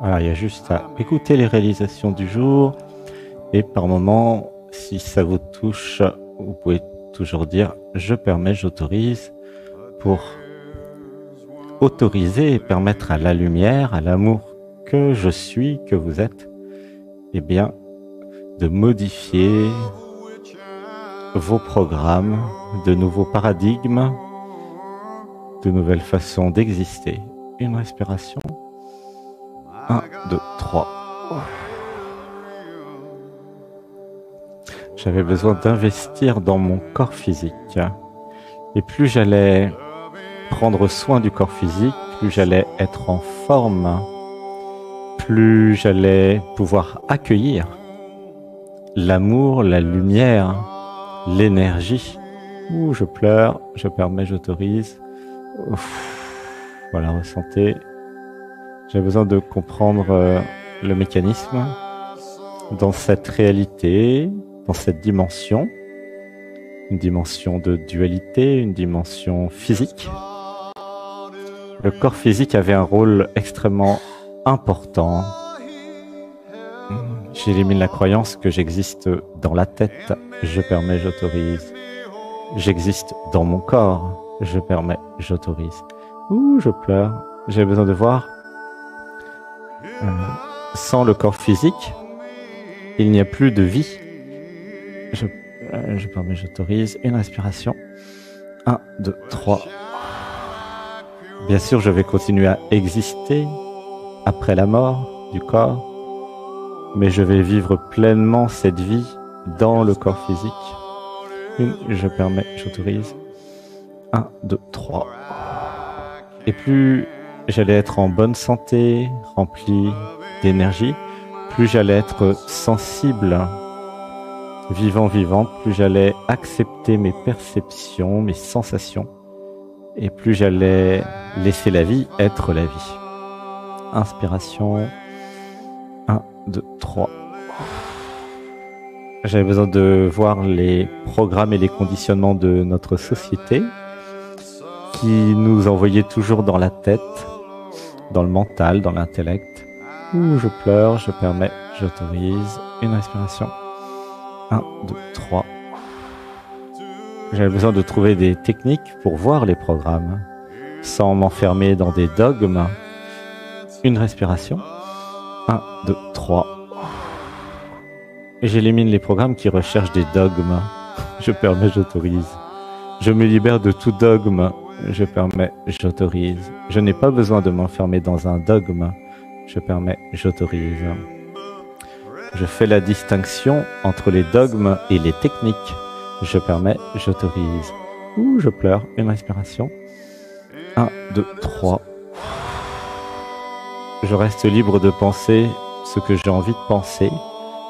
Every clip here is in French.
Alors, il y a juste à écouter les réalisations du jour et par moment, si ça vous touche, vous pouvez toujours dire « je permets, j'autorise » pour autoriser et permettre à la lumière, à l'amour que je suis, que vous êtes, eh bien, de modifier vos programmes, de nouveaux paradigmes, de nouvelles façons d'exister. Une respiration. 1, 2, 3. J'avais besoin d'investir dans mon corps physique. Et plus j'allais prendre soin du corps physique, plus j'allais être en forme, plus j'allais pouvoir accueillir l'amour, la lumière, l'énergie. Ouh, je pleure, je permets, j'autorise. Voilà, ressentez. J'ai besoin de comprendre le mécanisme dans cette réalité, dans cette dimension. Une dimension de dualité, une dimension physique. Le corps physique avait un rôle extrêmement important. J'élimine la croyance que j'existe dans la tête, je permets, j'autorise. J'existe dans mon corps, je permets, j'autorise. Ouh, je pleure. J'ai besoin de voir. Sans le corps physique, il n'y a plus de vie. Je permets, j'autorise. Une respiration. 1, 2, 3. Bien sûr, je vais continuer à exister après la mort du corps, mais je vais vivre pleinement cette vie dans le corps physique. Je permets, j'autorise. 1, 2, 3. Et plus j'allais être en bonne santé, rempli d'énergie, plus j'allais être sensible, vivant, plus j'allais accepter mes perceptions, mes sensations, et plus j'allais laisser la vie être la vie. Inspiration. 1, 2, 3. J'avais besoin de voir les programmes et les conditionnements de notre société qui nous envoyaient toujours dans la tête, dans le mental, dans l'intellect. Ouh, je pleure, je permets, j'autorise. Une respiration. 1, 2, 3. J'avais besoin de trouver des techniques pour voir les programmes, sans m'enfermer dans des dogmes. Une respiration. 1, 2, 3. J'élimine les programmes qui recherchent des dogmes. Je permets, j'autorise. Je me libère de tout dogme. Je permets, j'autorise. Je n'ai pas besoin de m'enfermer dans un dogme. Je permets, j'autorise. Je fais la distinction entre les dogmes et les techniques. Je permets, j'autorise. Ouh, je pleure. Une respiration. 1, 2, 3. Je reste libre de penser ce que j'ai envie de penser,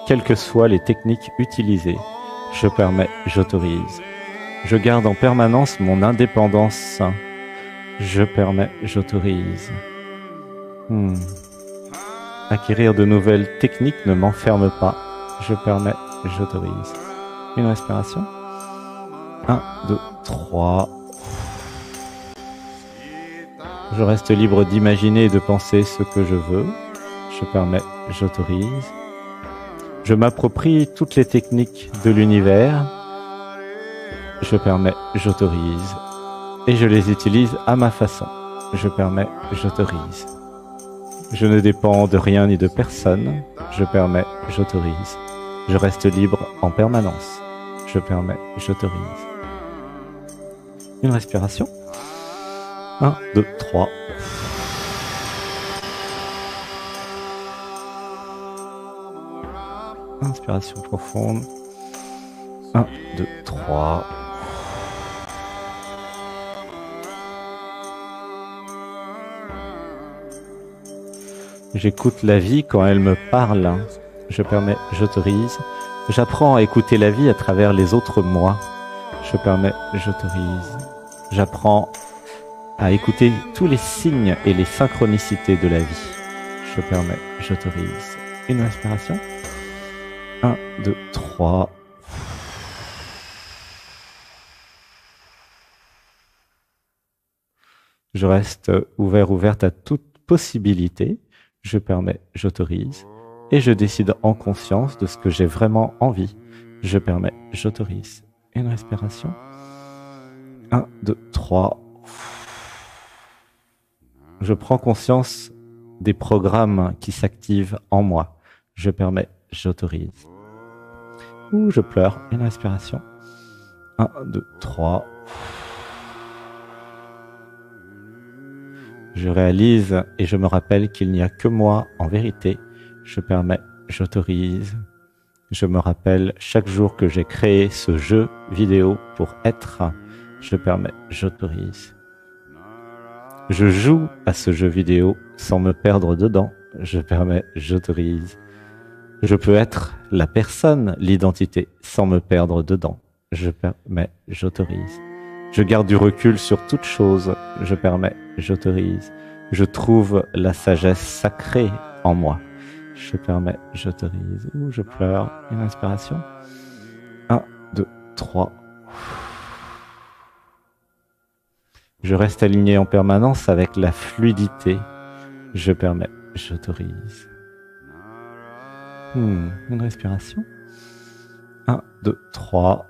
quelles que soient les techniques utilisées. Je permets, j'autorise. Je garde en permanence mon indépendance. Je permets, j'autorise. Acquérir de nouvelles techniques ne m'enferme pas. Je permets, j'autorise. Une respiration. 1, 2, 3. Je reste libre d'imaginer et de penser ce que je veux. Je permets, j'autorise. Je m'approprie toutes les techniques de l'univers. Je permets, j'autorise. Et je les utilise à ma façon. Je permets, j'autorise. Je ne dépends de rien ni de personne. Je permets, j'autorise. Je reste libre en permanence. Je permets, j'autorise. Une respiration. 1, 2, 3. Inspiration profonde. 1, 2, 3. J'écoute la vie quand elle me parle. Je permets, j'autorise. J'apprends à écouter la vie à travers les autres moi. Je permets, j'autorise. J'apprends à écouter tous les signes et les synchronicités de la vie. Je permets, j'autorise. Une respiration. 1, 2, 3. Je reste ouverte à toute possibilité. Je permets, j'autorise. Et je décide en conscience de ce que j'ai vraiment envie. Je permets, j'autorise. Une respiration. 1, 2, 3. Je prends conscience des programmes qui s'activent en moi. Je permets, j'autorise. Ou je pleure. Une respiration. 1, 2, 3. Je réalise et je me rappelle qu'il n'y a que moi en vérité. Je permets, j'autorise. Je me rappelle chaque jour que j'ai créé ce jeu vidéo pour être. Je permets, j'autorise. Je joue à ce jeu vidéo sans me perdre dedans. Je permets, j'autorise. Je peux être la personne, l'identité, sans me perdre dedans. Je permets, j'autorise. Je garde du recul sur toute chose. Je permets, j'autorise. Je trouve la sagesse sacrée en moi. Je permets, j'autorise. Ou je pleure. Une inspiration. 1, 2, 3. Je reste aligné en permanence avec la fluidité. Je permets, j'autorise. Une respiration. 1, 2, 3.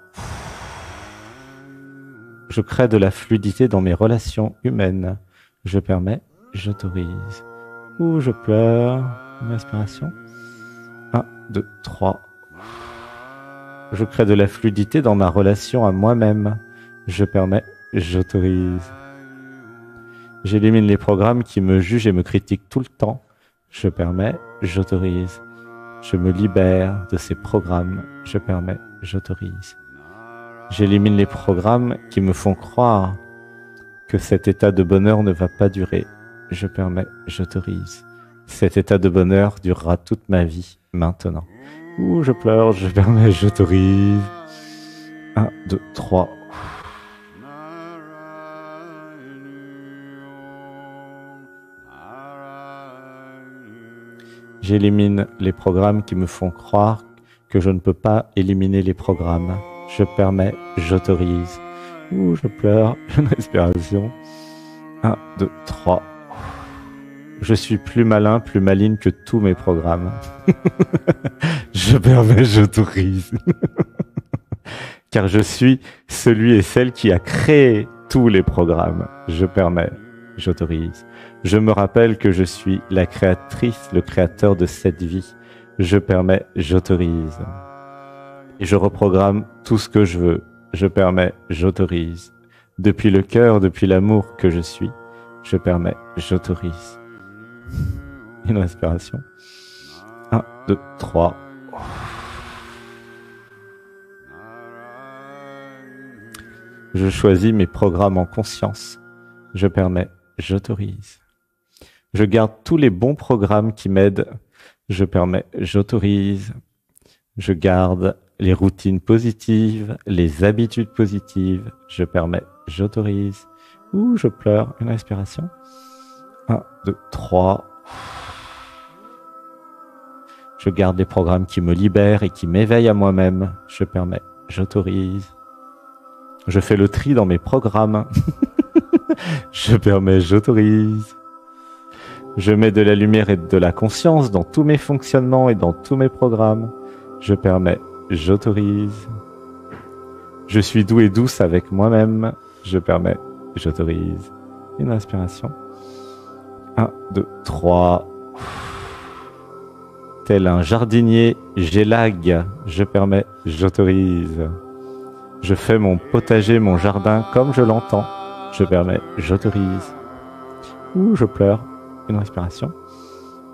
Je crée de la fluidité dans mes relations humaines. Je permets, j'autorise. Ou je pleure. Une respiration. 1, 2, 3. Je crée de la fluidité dans ma relation à moi-même. Je permets, j'autorise. J'élimine les programmes qui me jugent et me critiquent tout le temps. Je permets, j'autorise. Je me libère de ces programmes. Je permets, j'autorise. J'élimine les programmes qui me font croire que cet état de bonheur ne va pas durer. Je permets, j'autorise. Cet état de bonheur durera toute ma vie maintenant. Ouh, je pleure, je permets, j'autorise. 1, 2, 3. J'élimine les programmes qui me font croire que je ne peux pas éliminer les programmes. Je permets, j'autorise. Ouh, je pleure, une respiration. 1, 2, 3. Je suis plus malin, plus maligne que tous mes programmes. Je permets, j'autorise. Car je suis celui et celle qui a créé tous les programmes. Je permets, j'autorise. Je me rappelle que je suis la créatrice, le créateur de cette vie. Je permets, j'autorise. Et je reprogramme tout ce que je veux. Je permets, j'autorise. Depuis le cœur, depuis l'amour que je suis, je permets, j'autorise. Une respiration. 1, 2, 3. Je choisis mes programmes en conscience. Je permets, j'autorise. Je garde tous les bons programmes qui m'aident. Je permets, j'autorise. Je garde les routines positives, les habitudes positives. Je permets, j'autorise. Ou je pleure. Une respiration. 1, 2, 3. Je garde les programmes qui me libèrent et qui m'éveillent à moi-même. Je permets, j'autorise. Je fais le tri dans mes programmes. Je permets, j'autorise. Je mets de la lumière et de la conscience dans tous mes fonctionnements et dans tous mes programmes. Je permets, j'autorise. Je suis doux et douce avec moi-même. Je permets, j'autorise. Une inspiration. 1, 2, 3. Tel un jardinier, j'élague. Je permets, j'autorise. Je fais mon potager, mon jardin comme je l'entends. Je permets, j'autorise. Ou je pleure. Une respiration.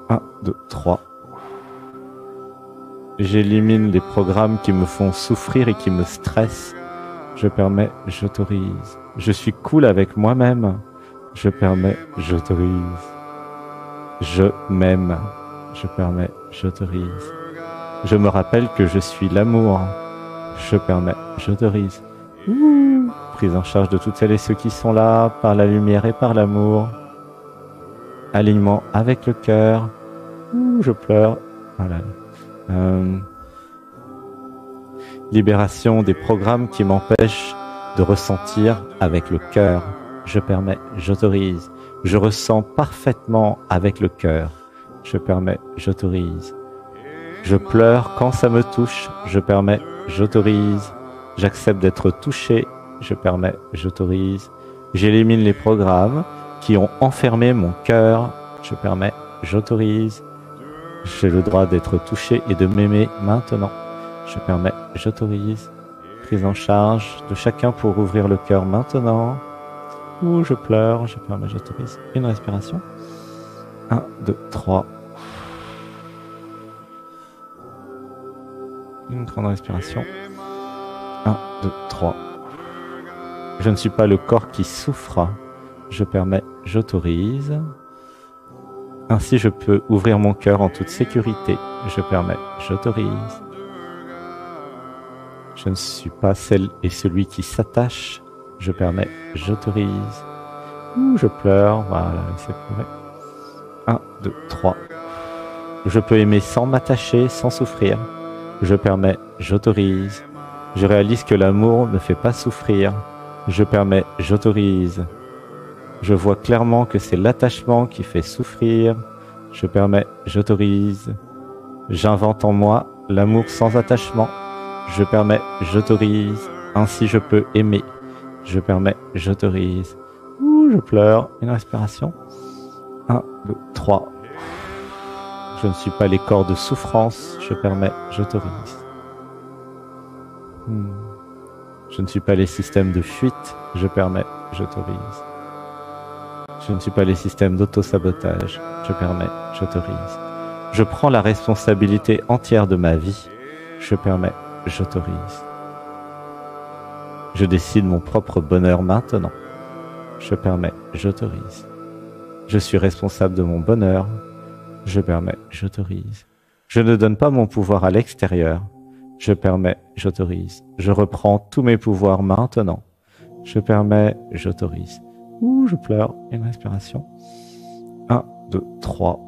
1, 2, 3. J'élimine les programmes qui me font souffrir et qui me stressent. Je permets, j'autorise. Je suis cool avec moi-même. Je permets, j'autorise. Je m'aime. Je permets, j'autorise. Je me rappelle que je suis l'amour. Je permets, j'autorise. Prise en charge de toutes celles et ceux qui sont là, par la lumière et par l'amour. Alignement avec le cœur. Je pleure. Voilà. Libération des programmes qui m'empêchent de ressentir avec le cœur. Je permets, j'autorise. Je ressens parfaitement avec le cœur. Je permets, j'autorise. Je pleure quand ça me touche. Je permets, j'autorise. J'accepte d'être touché. Je permets, j'autorise. J'élimine les programmes qui ont enfermé mon cœur. Je permets, j'autorise. J'ai le droit d'être touché et de m'aimer maintenant. Je permets, j'autorise. Prise en charge de chacun pour ouvrir le cœur maintenant. Ou je pleure, je permets, j'autorise. Une respiration. 1, 2, 3. Une grande respiration. 1, 2, 3. Je ne suis pas le corps qui souffre. Je permets, j'autorise. Ainsi, je peux ouvrir mon cœur en toute sécurité. Je permets, j'autorise. Je ne suis pas celle et celui qui s'attache. Je permets, j'autorise. Ou je pleure, voilà, laissez pleurer. 1, 2, 3. Je peux aimer sans m'attacher, sans souffrir. Je permets, j'autorise. Je réalise que l'amour ne fait pas souffrir. Je permets, j'autorise. Je vois clairement que c'est l'attachement qui fait souffrir. Je permets, j'autorise. J'invente en moi l'amour sans attachement. Je permets, j'autorise. Ainsi je peux aimer. Je permets, j'autorise. Ouh, je pleure. Une respiration. 1, 2, 3. Je ne suis pas les corps de souffrance. Je permets, j'autorise. Je ne suis pas les systèmes de fuite. Je permets, j'autorise. Je ne suis pas les systèmes d'auto-sabotage. Je permets, j'autorise. Je prends la responsabilité entière de ma vie. Je permets, j'autorise. Je décide mon propre bonheur maintenant. Je permets, j'autorise. Je suis responsable de mon bonheur. Je permets, j'autorise. Je ne donne pas mon pouvoir à l'extérieur. Je permets, j'autorise. Je reprends tous mes pouvoirs maintenant. Je permets, j'autorise. Ouh, je pleure. Une respiration. 1, 2, 3.